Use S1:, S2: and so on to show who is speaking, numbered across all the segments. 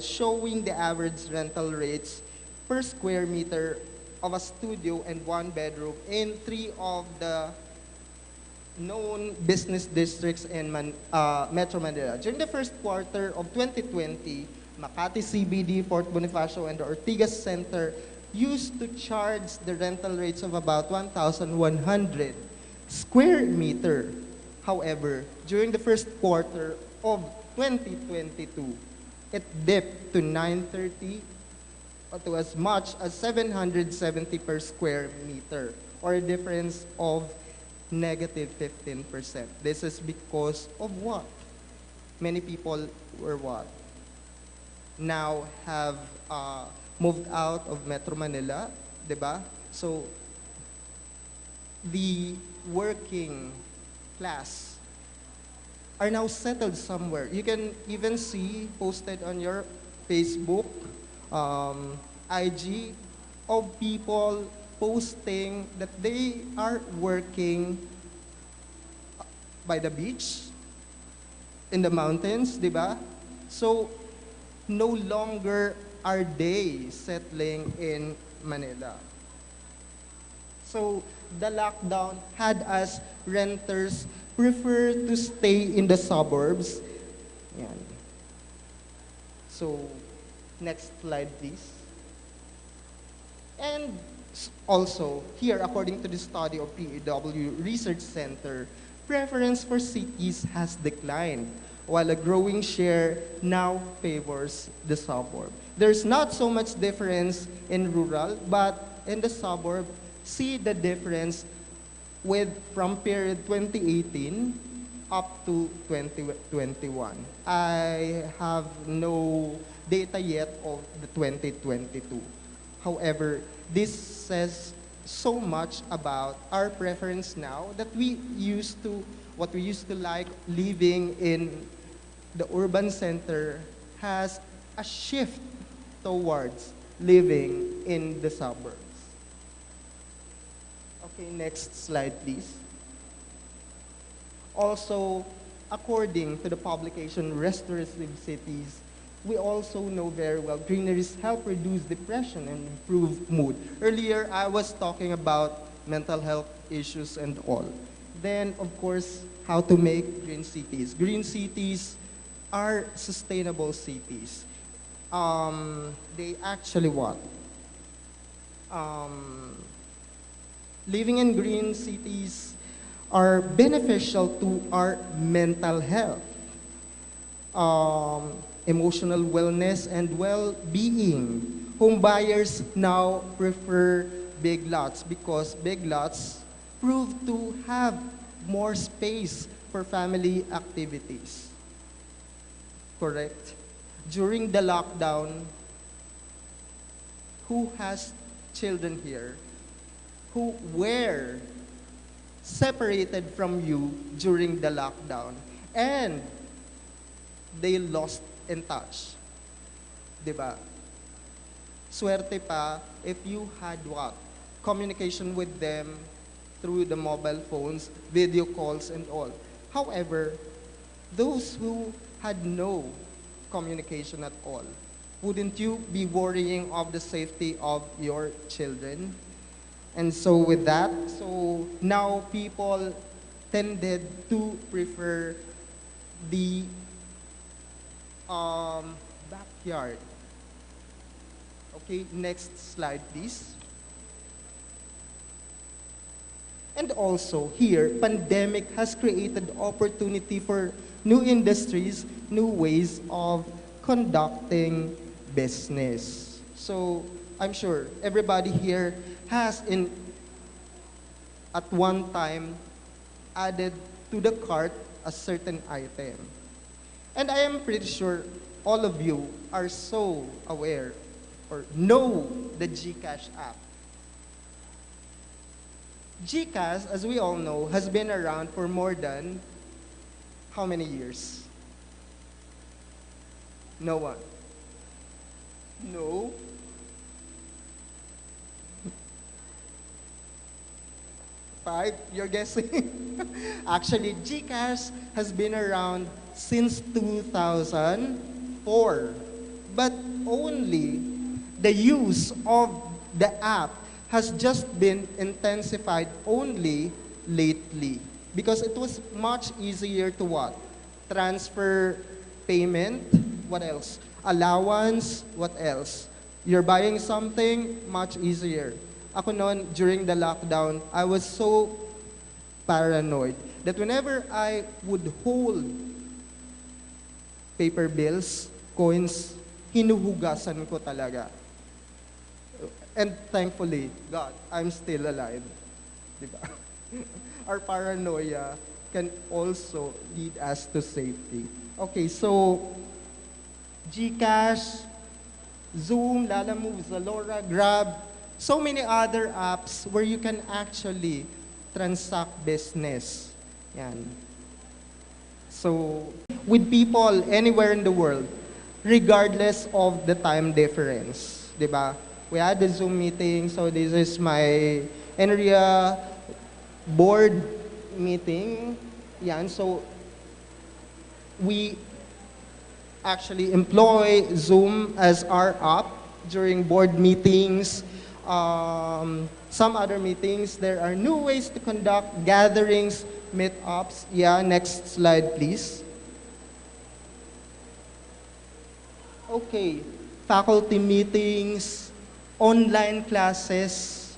S1: showing the average rental rates per square meter of a studio and one bedroom in three of the known business districts in Metro Manila. During the first quarter of 2020, Makati CBD, Fort Bonifacio, and the Ortigas Center used to charge the rental rates of about 1,100 square meter. However, during the first quarter of 2022, it dipped to 930 or to as much as 770 per square meter, or a difference of negative 15%. This is because of what? Many people were what? Now have moved out of Metro Manila, diba? So the working class are now settled somewhere. You can even see posted on your Facebook, IG, of people posting that they are working by the beach, in the mountains, di ba? So, no longer are they settling in Manila. So, the lockdown had us renters prefer to stay in the suburbs. Yan. So, next slide, please. And also, here, according to the study of PEW Research Center, preference for cities has declined, while a growing share now favors the suburb. There's not so much difference in rural, but in the suburb, see the difference from period 2018 up to 2021. I have no data yet of the 2022. However, this says so much about our preference now that what we used to like living in the urban center has a shift towards living in the suburbs. Okay, next slide, please. Also, according to the publication Restorative Cities, we also know very well greeneries help reduce depression and improve mood. Earlier, I was talking about mental health issues and all. Then, of course, how to make green cities. Green cities are sustainable cities. They actually what? Living in green cities are beneficial to our mental health, emotional wellness, and well-being. Home buyers now prefer big lots because big lots prove to have more space for family activities. Correct? During the lockdown, who has children here who were separated from you during the lockdown and they lost in touch? Diba? Swerte pa if you had what? Communication with them through the mobile phones, video calls, and all. However, those who had no communication at all, wouldn't you be worrying of the safety of your children? And so with that, so now people tended to prefer the backyard. Okay, next slide, please. And also here, pandemic has created opportunity for new industries, new ways of conducting business. So I'm sure everybody here has at one time added to the cart a certain item. And I am pretty sure all of you are so aware or know the GCash app. GCash, as we all know, has been around for more than how many years? No one. No. Five, you're guessing? Actually, GCash has been around since 2004. but only the use of the app has just been intensified only lately because it was much easier to what? Transfer payment, what else? Allowance, what else? You're buying something, much easier. Ako noon, during the lockdown, I was so paranoid that whenever I would hold paper bills, coins, hinuhugasan ko talaga. And thankfully, God, I'm still alive. Diba? Our paranoia can also lead us to safety. Okay, so GCash, Zoom, Lalamove, Zalora, Grab, so many other apps where you can actually transact business. Yan. So, with people anywhere in the world, regardless of the time difference, diba? We had the Zoom meeting, so this is my area board meeting. Yan, so we actually employ Zoom as our app during board meetings, some other meetings. There are new ways to conduct gatherings, meetups. Yeah, next slide, please. Okay, faculty meetings, online classes,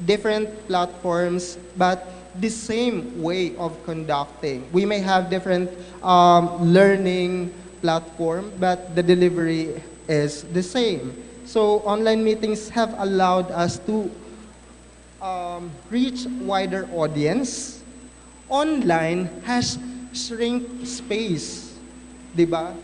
S1: different platforms, but the same way of conducting. We may have different learning platform, but the delivery is the same. So online meetings have allowed us to reach wider audience. Online has shrink space, di ba?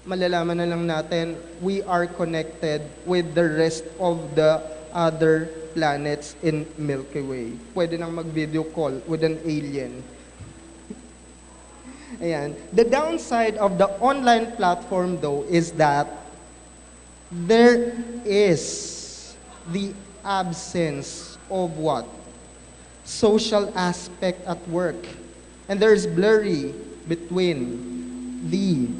S1: Malalaman na lang natin, we are connected with the rest of the other planets in Milky Way. Pwede nang mag-video call with an alien. Ayan. The downside of the online platform, though, is that there is the absence of what? Social aspect at work. And there is blurry between the...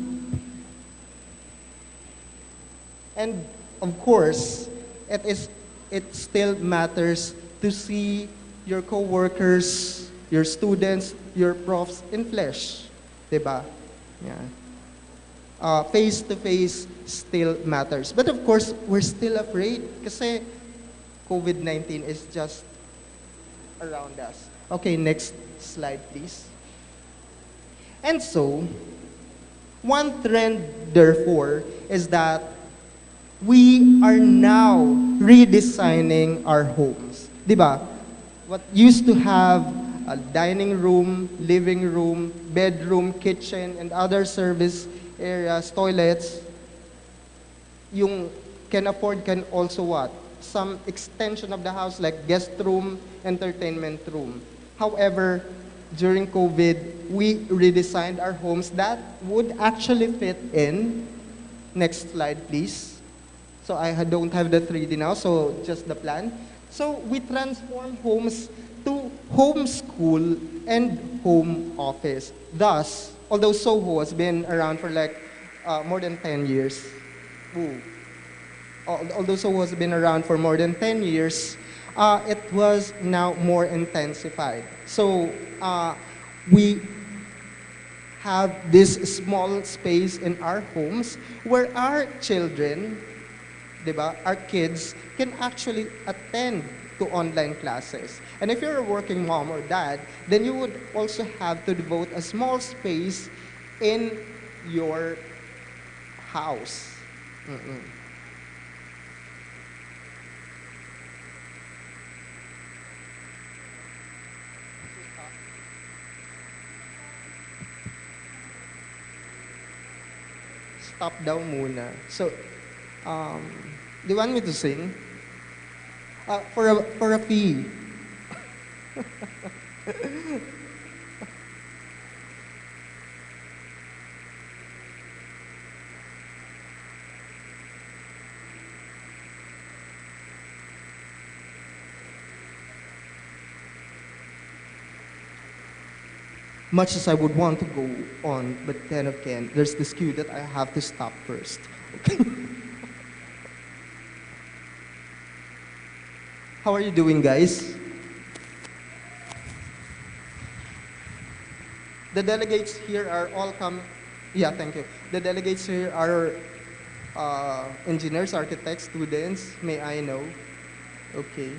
S1: And, of course, it still matters to see your co-workers, your students, your profs in flesh. Diba? Yeah. Face-to-face still matters. But of course, we're still afraid kasi COVID-19 is just around us. Okay, next slide, please. And so, one trend, therefore, is that we are now redesigning our homes. Diba? What used to have a dining room, living room, bedroom, kitchen, and other service areas, toilets, yung can afford can also what? Some extension of the house like guest room, entertainment room. However, during COVID, we redesigned our homes that would actually fit in. Next slide, please. So I don't have the 3D now, so just the plan. So we transform homes to homeschool and home office. Thus, although Soho has been around for like more than 10 years, although Soho has been around for more than 10 years, it was now more intensified. So we have this small space in our homes where our children, diba, our kids can actually attend to online classes. And if you're a working mom or dad, then you would also have to devote a small space in your house. Stop daw muna. So, do you want me to sing? For a fee. much as I would want to go on, but then again, there's this queue that I have to stop first. How are you doing, guys? The delegates here are all yeah, thank you. The delegates here are engineers, architects, students. May I know? Okay.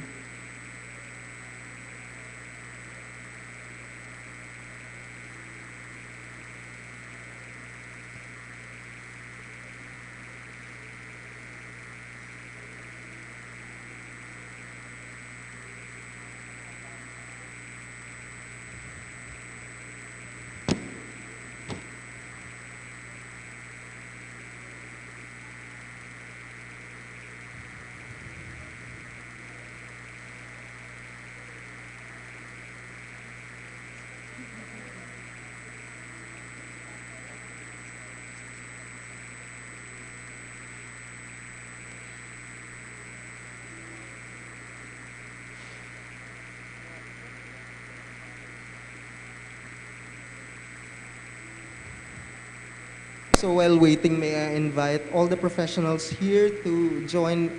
S1: So while waiting, may I invite all the professionals here to join